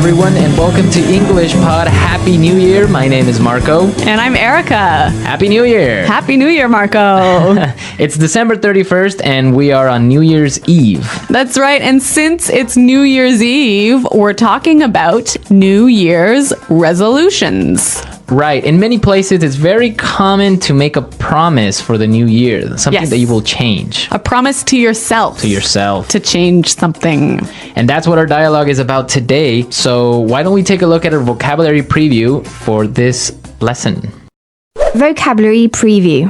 everyone, and welcome to English Pod. Happy New Year. My name is Marco. And I'm Erica. Happy New Year. Happy New Year, Marco. It's December 31st, and we are on New Year's Eve. That's right. And since it's New Year's Eve, we're talking about New Year's resolutions. Right. In many places, it's very common to make a promise for the new year, something that you will change. A promise to yourself. To yourself. To change something. And that's what our dialogue is about today. So why don't we take a look at our vocabulary preview for this lesson? Vocabulary preview.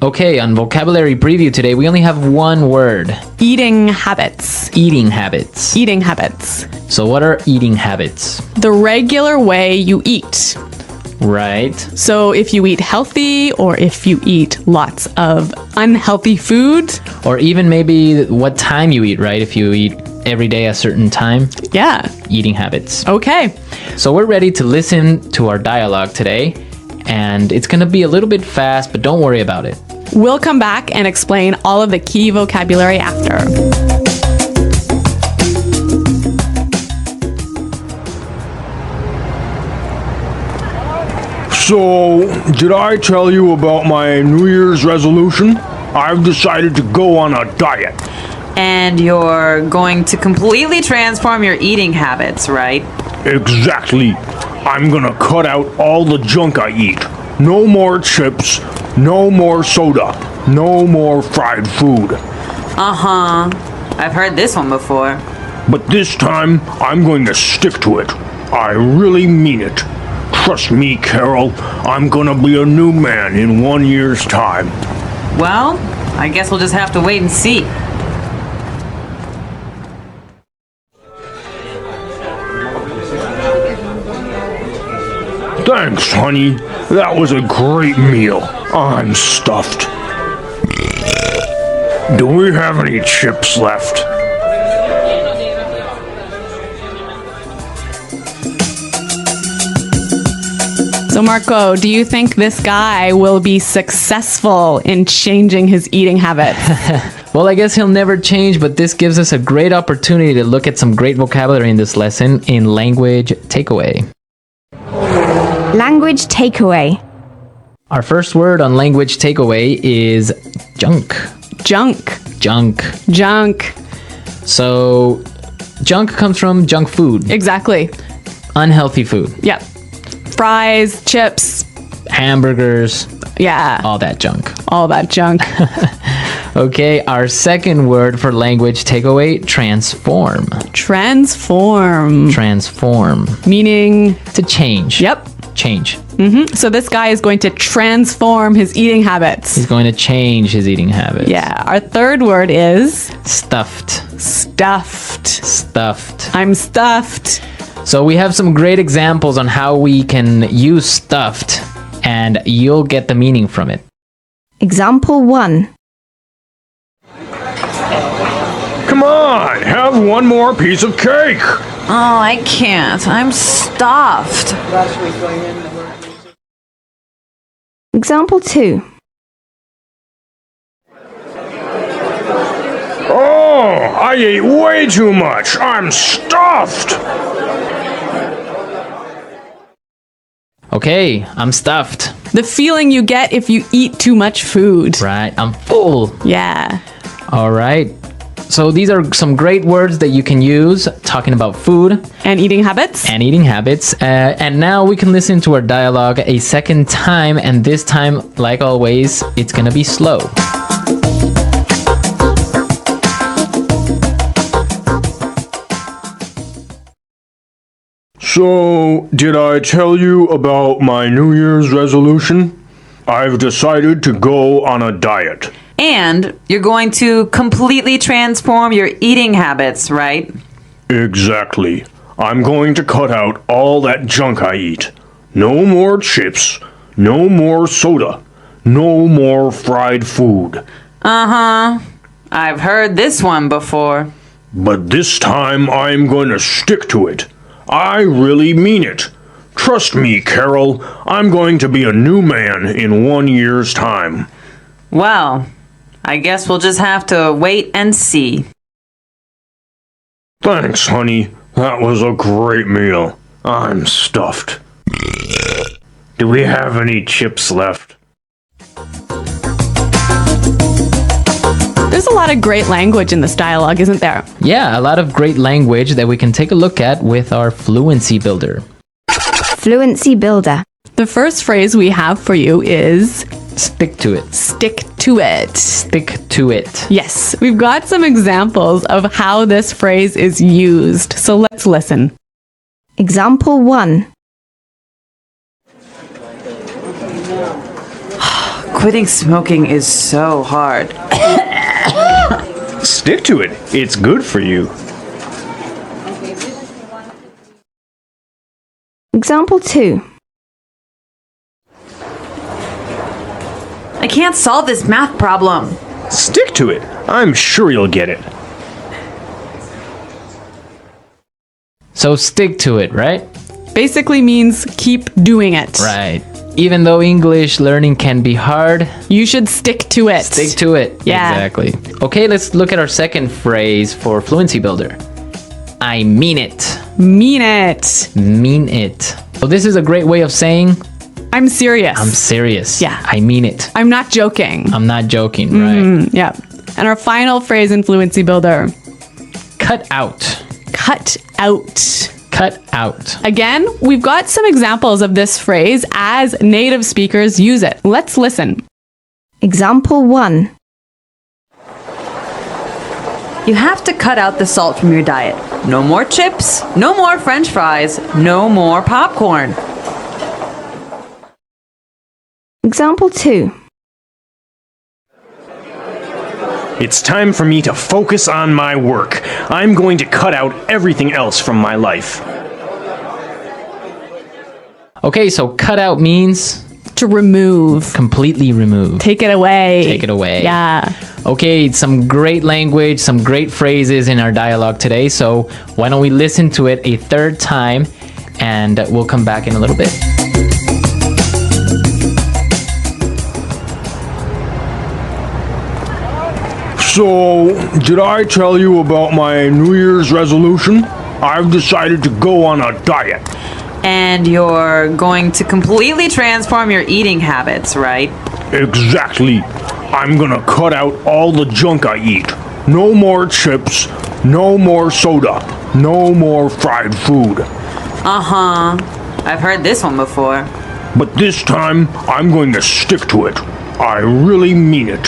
Okay, on vocabulary preview today, we only have one word. Eating habits. Eating habits. Eating habits. So what are eating habits? The regular way you eat. Right. So if you eat healthy or if you eat lots of unhealthy food. Or even maybe what time you eat, right? If you eat every day a certain time. Yeah. Eating habits. Okay. So we're ready to listen to our dialogue today. And it's going to be a little bit fast, but don't worry about it. We'll come back and explain all of the key vocabulary after. So, did I tell you about my New Year's resolution? I've decided to go on a diet. And you're going to completely transform your eating habits, right? Exactly. I'm gonna cut out all the junk I eat. No more chips, no more soda, no more fried food. Uh-huh. I've heard this one before. But this time, I'm going to stick to it. I really mean it. Trust me, Carol, I'm gonna be a new man in 1 year's time. Well, I guess we'll just have to wait and see. Thanks, honey. That was a great meal. I'm stuffed. Do we have any chips left? So Marco, do you think this guy will be successful in changing his eating habits? Well, I guess he'll never change, but this gives us a great opportunity to look at some great vocabulary in this lesson in language takeaway. Language takeaway. Our first word on language takeaway is junk. Junk. Junk. Junk. So, junk comes from junk food. Exactly. Unhealthy food. Yep. Fries, chips. Hamburgers. Yeah. All that junk. All that junk. Okay, our second word for language takeaway, transform. Transform. Transform. Meaning? To change. Yep. Change. So this guy is going to transform his eating habits. He's going to change his eating habits. Yeah. Our third word is? Stuffed. Stuffed. Stuffed. I'm stuffed. So we have some great examples on how we can use stuffed, and you'll get the meaning from it. Example 1. Come on, have one more piece of cake. Oh, I can't. I'm stuffed. Example 2. Oh, I ate way too much. I'm stuffed. Okay, I'm stuffed. The feeling you get if you eat too much food. Right, I'm full. Yeah. All right. So these are some great words that you can use talking about food. And eating habits. And eating habits. And now we can listen to our dialogue a second time. And this time, like always, it's going to be slow. So, did I tell you about my New Year's resolution? I've decided to go on a diet. And you're going to completely transform your eating habits, right? Exactly. I'm going to cut out all that junk I eat. No more chips. No more soda. No more fried food. Uh-huh. I've heard this one before. But this time I'm going to stick to it. I really mean it. Trust me, Carol, I'm going to be a new man in 1 year's time. Well, I guess we'll just have to wait and see. Thanks, honey. That was a great meal. I'm stuffed. Do we have any chips left? There's a lot of great language in this dialogue, isn't there? Yeah, a lot of great language that we can take a look at with our Fluency Builder. Fluency Builder. The first phrase we have for you is Stick to it. stick to it. Stick to it. Yes, we've got some examples of how this phrase is used. So let's listen. Example 1. Quitting smoking is so hard. Stick to it. It's good for you. Example 2. I can't solve this math problem. Stick to it. I'm sure you'll get it. So stick to it, right? Basically means keep doing it. Right. Even though English learning can be hard, You should stick to it. stick to it. Yeah. Exactly. Okay, let's look at our second phrase for Fluency Builder. I mean it. Mean it. Mean it. So this is a great way of saying I'm serious. I'm serious. Yeah. I mean it. I'm not joking. I'm not joking, right? Yeah. And our final phrase in Fluency Builder, Cut out. cut out. Cut out. Again, we've got some examples of this phrase as native speakers use it. Let's listen. Example 1. You have to cut out the salt from your diet. No more chips, no more french fries, no more popcorn. Example 2. It's time for me to focus on my work. I'm going to cut out everything else from my life. Okay, so cut out means To remove. completely remove. Take it away. Take it away. Yeah. Okay, some great language, some great phrases in our dialogue today. So why don't we listen to it a third time and we'll come back in a little bit. So, did I tell you about my New Year's resolution? I've decided to go on a diet. And you're going to completely transform your eating habits, right? Exactly. I'm gonna cut out all the junk I eat. No more chips, no more soda, no more fried food. Uh-huh. I've heard this one before. But this time, I'm going to stick to it. I really mean it.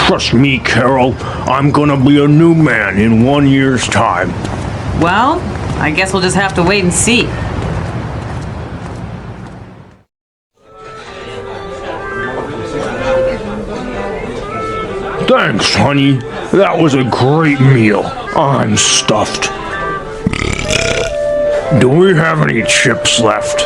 Trust me, Carol, I'm gonna be a new man in 1 year's time. Well, I guess we'll just have to wait and see. Thanks, honey. That was a great meal. I'm stuffed. Do we have any chips left?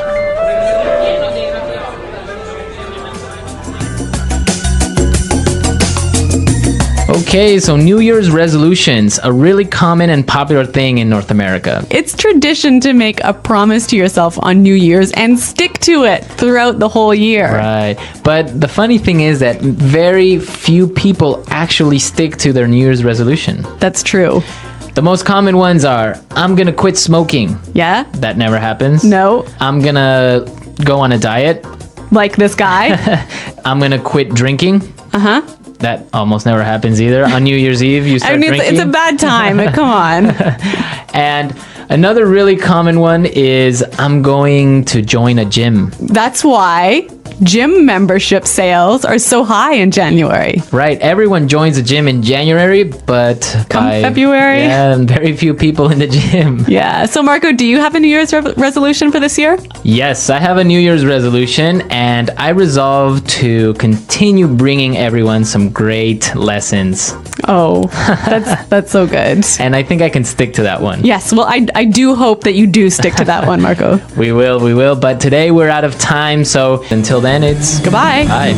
Okay, so New Year's resolutions, a really common and popular thing in North America. It's tradition to make a promise to yourself on New Year's and stick to it throughout the whole year. Right. But the funny thing is that very few people actually stick to their New Year's resolution. That's true. The most common ones are, I'm gonna quit smoking. Yeah? That never happens. No? I'm gonna go on a diet. Like this guy? I'm gonna quit drinking. Uh-huh. That almost never happens either. On New Year's Eve, you start I mean, drinking. it's a bad time. Come on. And another really common one is, I'm going to join a gym. That's why gym membership sales are so high in January. Right, everyone joins a gym in January, but Come by February? yeah, very few people in the gym. Yeah. So, Marco, do you have a New Year's resolution for this year? Yes, I have a New Year's resolution, and I resolve to continue bringing everyone some great lessons. Oh, that's so good. And I think I can stick to that one. Yes. Well, I do hope that you do stick to that one, Marco. We will. But today we're out of time, so until then, it's Goodbye. bye.